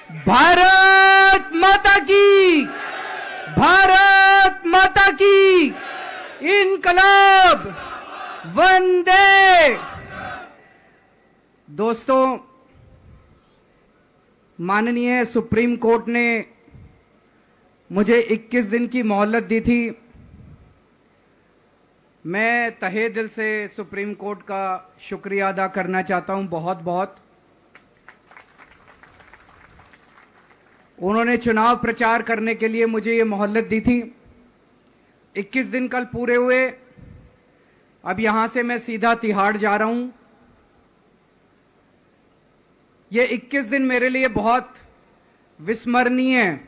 भारत माता की, भारत माता की इनकलाब, वंदे। दोस्तों, माननीय सुप्रीम कोर्ट ने मुझे 21 दिन की मोहलत दी थी। मैं तहे दिल से सुप्रीम कोर्ट का शुक्रिया अदा करना चाहता हूं, बहुत बहुत। उन्होंने चुनाव प्रचार करने के लिए मुझे ये मोहलत दी थी। 21 दिन कल पूरे हुए। अब यहां से मैं सीधा तिहाड़ जा रहा हूं। ये 21 दिन मेरे लिए बहुत विस्मरणीय है।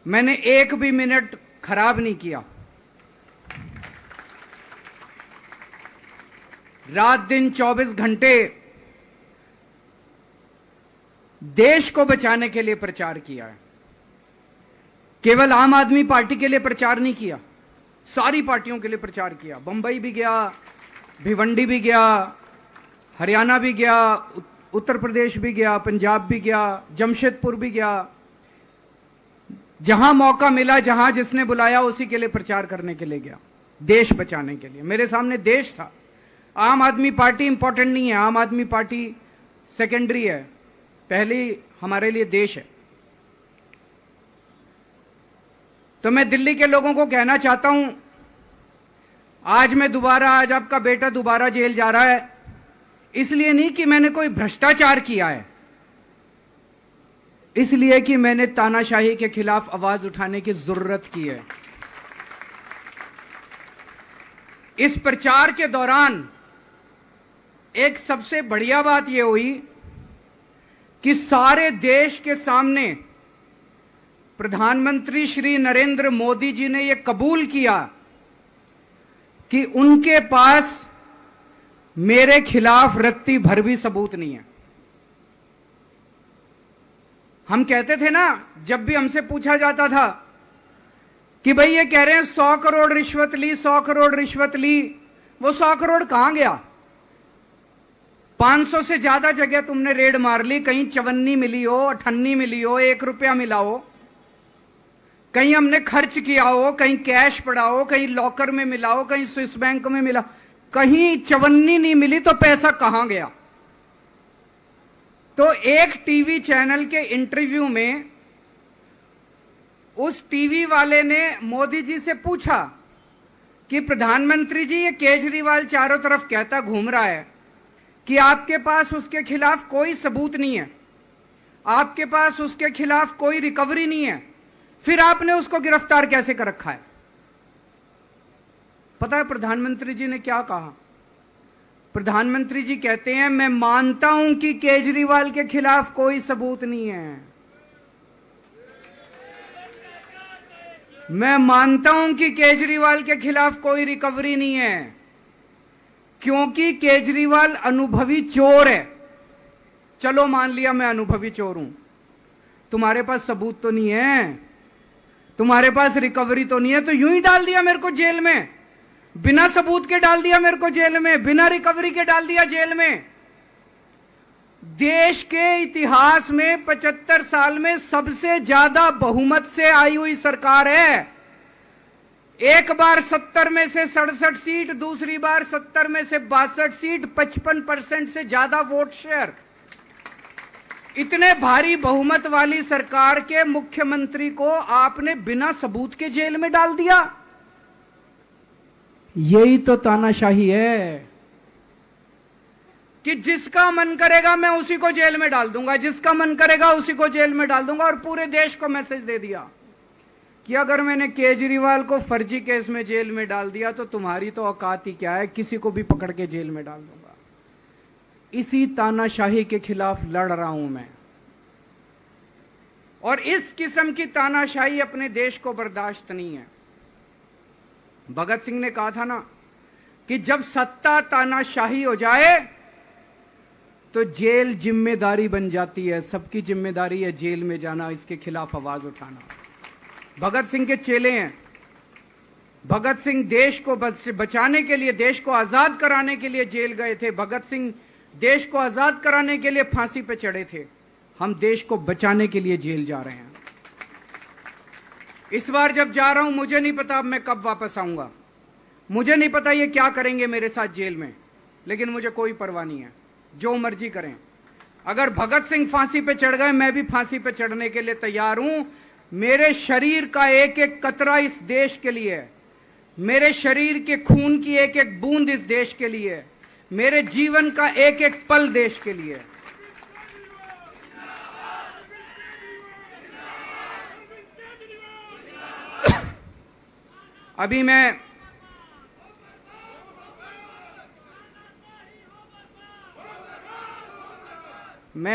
मैंने एक भी मिनट खराब नहीं किया। रात दिन 24 घंटे देश को बचाने के लिए प्रचार किया है। केवल आम आदमी पार्टी के लिए प्रचार नहीं किया, सारी पार्टियों के लिए प्रचार किया। बंबई भी गया, भिवंडी भी गया, हरियाणा भी गया, उत्तर प्रदेश भी गया, पंजाब भी गया, जमशेदपुर भी गया। जहां मौका मिला, जहां जिसने बुलाया, उसी के लिए प्रचार करने के लिए गया, देश बचाने के लिए। मेरे सामने देश था। आम आदमी पार्टी इंपॉर्टेंट नहीं है, आम आदमी पार्टी सेकेंडरी है, पहली हमारे लिए देश है। तो मैं दिल्ली के लोगों को कहना चाहता हूं, आज आपका बेटा दोबारा जेल जा रहा है, इसलिए नहीं कि मैंने कोई भ्रष्टाचार किया है, इसलिए कि मैंने तानाशाही के खिलाफ आवाज उठाने की जरूरत की है। इस प्रचार के दौरान एक सबसे बढ़िया बात यह हुई कि सारे देश के सामने प्रधानमंत्री श्री नरेंद्र मोदी जी ने यह कबूल किया कि उनके पास मेरे खिलाफ रत्ती भर भी सबूत नहीं है। हम कहते थे ना, जब भी हमसे पूछा जाता था कि भाई ये कह रहे हैं 100 करोड़ रिश्वत ली, 100 करोड़ रिश्वत ली, वो 100 करोड़ कहां गया? 500 से ज्यादा जगह तुमने रेड मार ली, कहीं चवन्नी मिली हो, अठन्नी मिली हो, 1 रुपया मिला हो, कहीं हमने खर्च किया हो, कहीं कैश पड़ा हो, कहीं लॉकर में मिला हो, कहीं स्विस बैंक में मिला, कहीं चवन्नी नहीं मिली, तो पैसा कहां गया? तो एक टीवी चैनल के इंटरव्यू में उस टीवी वाले ने मोदी जी से पूछा कि प्रधानमंत्री जी, ये केजरीवाल चारों तरफ कहता घूम रहा है कि आपके पास उसके खिलाफ कोई सबूत नहीं है, आपके पास उसके खिलाफ कोई रिकवरी नहीं है, फिर आपने उसको गिरफ्तार कैसे कर रखा है? पता है प्रधानमंत्री जी ने क्या कहा? प्रधानमंत्री जी कहते हैं, मैं मानता हूं कि केजरीवाल के खिलाफ कोई सबूत नहीं है, मैं मानता हूं कि केजरीवाल के खिलाफ कोई रिकवरी नहीं है, क्योंकि केजरीवाल अनुभवी चोर है। चलो मान लिया मैं अनुभवी चोर हूं, तुम्हारे पास सबूत तो नहीं है, तुम्हारे पास रिकवरी तो नहीं है, तो यूं ही डाल दिया मेरे को जेल में, बिना सबूत के डाल दिया मेरे को जेल में, बिना रिकवरी के डाल दिया जेल में। देश के इतिहास में 75 साल में सबसे ज्यादा बहुमत से आई हुई सरकार है। एक बार 70 में से 67 सीट, दूसरी बार 70 में से 62 सीट, 55% से ज्यादा वोट शेयर। इतने भारी बहुमत वाली सरकार के मुख्यमंत्री को आपने बिना सबूत के जेल में डाल दिया। यही तो तानाशाही है कि जिसका मन करेगा मैं उसी को जेल में डाल दूंगा, जिसका मन करेगा उसी को जेल में डाल दूंगा। और पूरे देश को मैसेज दे दिया कि अगर मैंने केजरीवाल को फर्जी केस में जेल में डाल दिया तो तुम्हारी तो औकात ही क्या है, किसी को भी पकड़ के जेल में डाल दूंगा। इसी तानाशाही के खिलाफ लड़ रहा हूं मैं, और इस किस्म की तानाशाही अपने देश को बर्दाश्त नहीं है। भगत सिंह ने कहा था ना कि जब सत्ता तानाशाही हो जाए तो जेल जिम्मेदारी बन जाती है, सबकी जिम्मेदारी है जेल में जाना, इसके खिलाफ आवाज उठाना। भगत सिंह के चेले हैं। भगत सिंह देश को बचाने के लिए, देश को आजाद कराने के लिए जेल गए थे। भगत सिंह देश को आजाद कराने के लिए फांसी पे चढ़े थे, हम देश को बचाने के लिए जेल जा रहे हैं। इस बार जब जा रहा हूं, मुझे नहीं पता अब मैं कब वापस आऊंगा, मुझे नहीं पता ये क्या करेंगे मेरे साथ जेल में, लेकिन मुझे कोई परवाह नहीं है, जो मर्जी करें। अगर भगत सिंह फांसी पे चढ़ गए, मैं भी फांसी पे चढ़ने के लिए तैयार हूं। मेरे शरीर का एक एक कतरा इस देश के लिए है, मेरे शरीर के खून की एक एक बूंद इस देश के लिए है, मेरे जीवन का एक एक पल देश के लिए। अभी मैं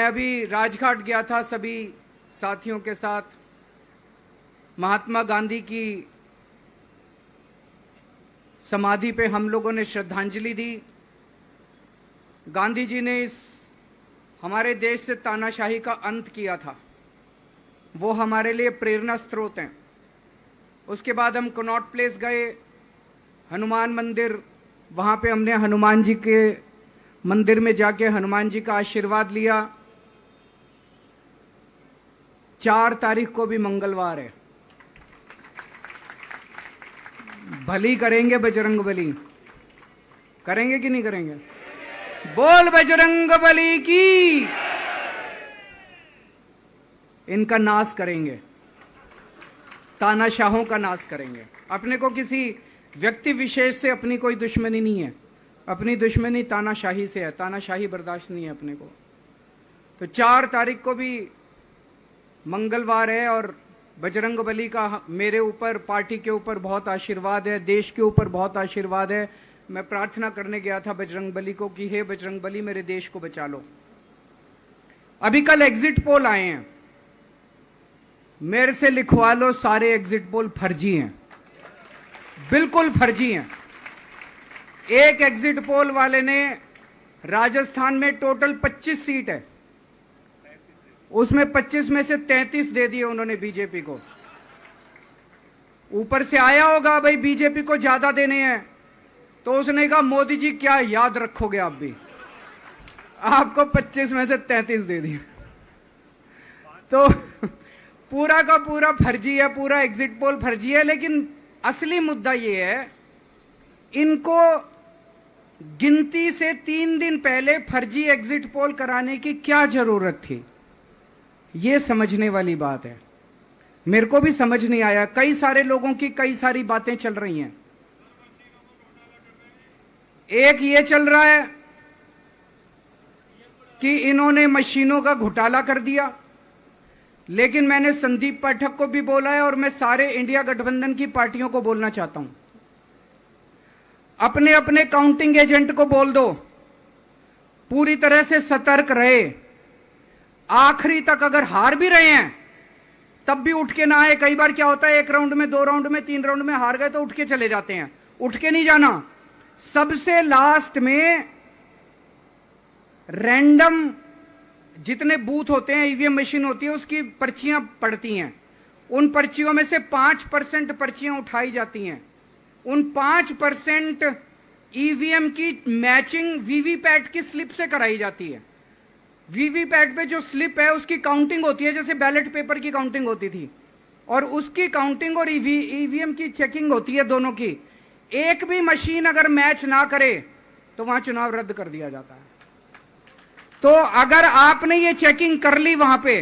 अभी राजघाट गया था सभी साथियों के साथ। महात्मा गांधी की समाधि पे हम लोगों ने श्रद्धांजलि दी। गांधी जी ने इस हमारे देश से तानाशाही का अंत किया था, वो हमारे लिए प्रेरणा स्रोत हैं। उसके बाद हम कनॉट प्लेस गए, हनुमान मंदिर, वहां पे हमने हनुमान जी के मंदिर में जाके हनुमान जी का आशीर्वाद लिया। 4 तारीख को भी मंगलवार है, भली करेंगे बजरंग बली, करेंगे कि नहीं करेंगे? बोल बजरंग बली की। इनका नाश करेंगे, तानाशाहों का नाश करेंगे। अपने को किसी व्यक्ति विशेष से अपनी कोई दुश्मनी नहीं है, अपनी दुश्मनी तानाशाही से है, तानाशाही बर्दाश्त नहीं है अपने को। तो 4 तारीख को भी मंगलवार है और बजरंग बली का मेरे ऊपर, पार्टी के ऊपर बहुत आशीर्वाद है, देश के ऊपर बहुत आशीर्वाद है। मैं प्रार्थना करने गया था बजरंग बली को कि हे बजरंग बली, मेरे देश को बचा लो। अभी कल एग्जिट पोल आए हैं, मेरे से लिखवा लो, सारे एग्जिट पोल फर्जी हैं, बिल्कुल फर्जी हैं। एक एग्जिट पोल वाले ने राजस्थान में टोटल 25 सीट है, उसमें 25 में से 33 दे दिए उन्होंने बीजेपी को। ऊपर से आया होगा भाई बीजेपी को ज्यादा देने हैं, तो उसने कहा मोदी जी क्या याद रखोगे आप भी, आपको 25 में से 33 दे दिए। तो पूरा का पूरा फर्जी है, पूरा एग्जिट पोल फर्जी है। लेकिन असली मुद्दा ये है, इनको गिनती से 3 दिन पहले फर्जी एग्जिट पोल कराने की क्या जरूरत थी, ये समझने वाली बात है। मेरे को भी समझ नहीं आया, कई सारे लोगों की कई सारी बातें चल रही हैं। एक ये चल रहा है कि इन्होंने मशीनों का घोटाला कर दिया, लेकिन मैंने संदीप पाठक को भी बोला है और मैं सारे इंडिया गठबंधन की पार्टियों को बोलना चाहता हूं, अपने अपने काउंटिंग एजेंट को बोल दो, पूरी तरह से सतर्क रहे। आखिरी तक अगर हार भी रहे हैं तब भी उठ के ना आए। कई बार क्या होता है, 1 राउंड में, 2 राउंड में, 3 राउंड में हार गए तो उठ के चले जाते हैं, उठ के नहीं जाना। सबसे लास्ट में रैंडम जितने बूथ होते हैं, ईवीएम मशीन होती है, उसकी पर्चियां पड़ती हैं। उन पर्चियों में से 5% पर्चियां उठाई जाती हैं। उन 5% ईवीएम की मैचिंग वीवीपैट की स्लिप से कराई जाती है। वीवीपैट पे जो स्लिप है उसकी काउंटिंग होती है, जैसे बैलेट पेपर की काउंटिंग होती थी, और उसकी काउंटिंग और ईवीएम की चेकिंग होती है दोनों की। एक भी मशीन अगर मैच ना करे तो वहां चुनाव रद्द कर दिया जाता है। तो अगर आपने ये चेकिंग कर ली वहां पे,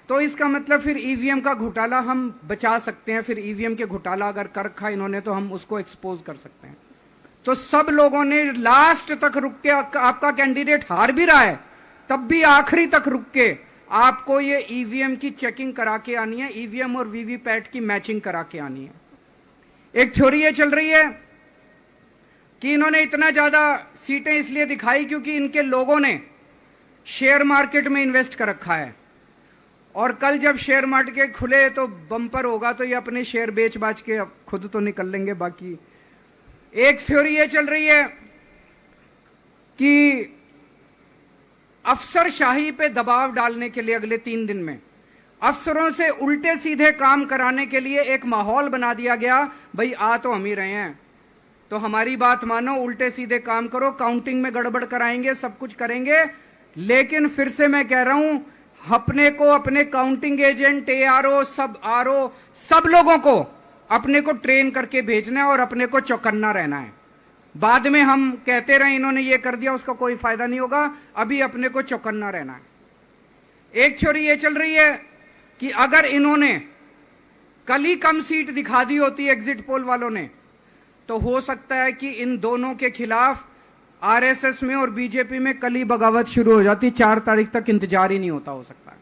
तो इसका मतलब फिर ईवीएम का घोटाला हम बचा सकते हैं। फिर ईवीएम के घोटाला अगर कर रखा इन्होंने तो हम उसको एक्सपोज कर सकते हैं। तो सब लोगों ने लास्ट तक रुक के, आपका कैंडिडेट हार भी रहा है तब भी आखिरी तक रुक के आपको ये ईवीएम की चेकिंग करा के आनी है, ईवीएम और वीवीपैट की मैचिंग करा के आनी है। एक थ्योरी ये चल रही है कि इन्होंने इतना ज्यादा सीटें इसलिए दिखाई क्योंकि इनके लोगों ने शेयर मार्केट में इन्वेस्ट कर रखा है, और कल जब शेयर मार्केट खुले तो बम्पर होगा, तो ये अपने शेयर बेच बाच के खुद तो निकल लेंगे। बाकी एक थ्योरी ये चल रही है कि अफसरशाही पे दबाव डालने के लिए अगले 3 दिन में अफसरों से उल्टे सीधे काम कराने के लिए एक माहौल बना दिया गया। भाई आ तो हम ही रहे हैं, तो हमारी बात मानो, उल्टे सीधे काम करो, काउंटिंग में गड़बड़ कराएंगे, सब कुछ करेंगे। लेकिन फिर से मैं कह रहा हूं, अपने को, अपने काउंटिंग एजेंट, एआरओ, सब लोगों को अपने को ट्रेन करके भेजना है और अपने को चौकन्ना रहना है। बाद में हम कहते रहे इन्होंने ये कर दिया, उसका कोई फायदा नहीं होगा। अभी अपने को चौकन्ना रहना है। एक थ्योरी ये चल रही है कि अगर इन्होंने कल ही कम सीट दिखा दी होती एग्जिट पोल वालों ने, तो हो सकता है कि इन दोनों के खिलाफ आरएसएस में और बीजेपी में कल ही बगावत शुरू हो जाती। 4 तारीख तक इंतजार ही नहीं होता, हो सकता है।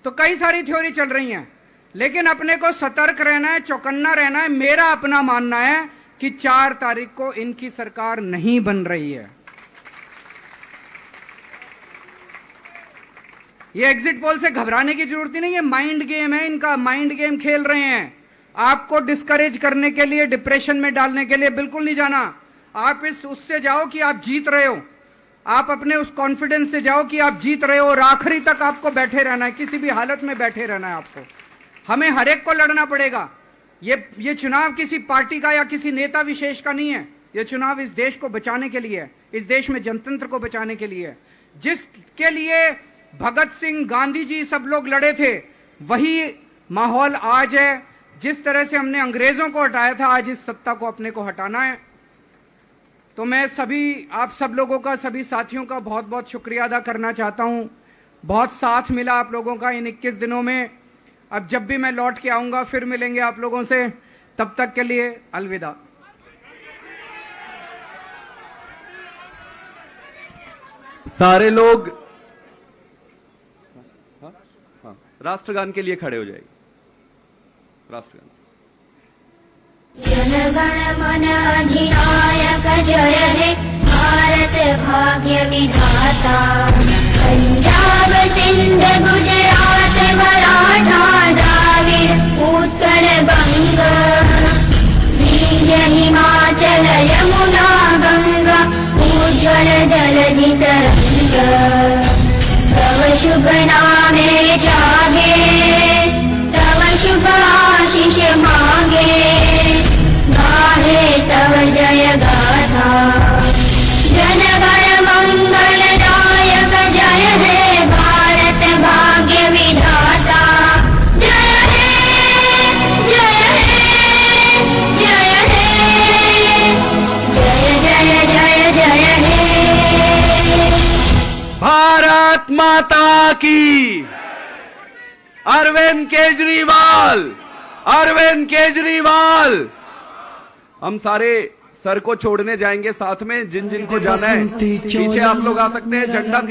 तो कई सारी थ्योरी चल रही हैं, लेकिन अपने को सतर्क रहना है, चौकन्ना रहना है। मेरा अपना मानना है कि 4 तारीख को इनकी सरकार नहीं बन रही है। ये एग्जिट पोल से घबराने की जरूरत ही नहीं है, माइंड गेम है इनका, माइंड गेम खेल रहे हैं। आपको डिस्करेज करने के लिए, डिप्रेशन में डालने के लिए बिल्कुल नहीं जाना। आप उससे जाओ कि आप जीत रहे हो, आप अपने उस कॉन्फिडेंस से जाओ कि आप जीत रहे हो, और आखिरी तक आपको बैठे रहना है, किसी भी हालत में बैठे रहना है आपको। हमें हर एक को लड़ना पड़ेगा। ये चुनाव किसी पार्टी का या किसी नेता विशेष का नहीं है। ये चुनाव इस देश को बचाने के लिए है, इस देश में जनतंत्र को बचाने के लिए है। जिसके लिए भगत सिंह, गांधी जी सब लोग लड़े थे, वही माहौल आज है। जिस तरह से हमने अंग्रेजों को हटाया था, आज इस सत्ता को अपने को हटाना है। तो मैं सभी आप सब लोगों का, सभी साथियों का बहुत बहुत शुक्रिया अदा करना चाहता हूं। बहुत साथ मिला आप लोगों का इन 21 दिनों में। अब जब भी मैं लौट के आऊंगा फिर मिलेंगे आप लोगों से। तब तक के लिए अलविदा। सारे लोग राष्ट्रगान के लिए खड़े हो जाएंगे। राष्ट्रगान। जनगण मन अधिनायक जय हे भारत भाग्य विधाता। पंजाब सिंध गुजरात मराठा द्राविड़ उत्कल बंग विंध्य हिमाचल यमुना गंगा उज्ज्वल जलधि तरंग। तव शुभ नामे जागे तव शुभ आशीष मांगे गाहे तव जय गाथा। जनगण मंगल दायक जय हे भारत भाग्य विधाता। जय हे जय हे जय हे जय जय जय जय हे। भारत माता की। अरविंद केजरीवाल, अरविंद केजरीवाल। हम सारे सर को छोड़ने जाएंगे साथ में, जिन जिन को जाना है पीछे आप लोग आ सकते हैं। झंडा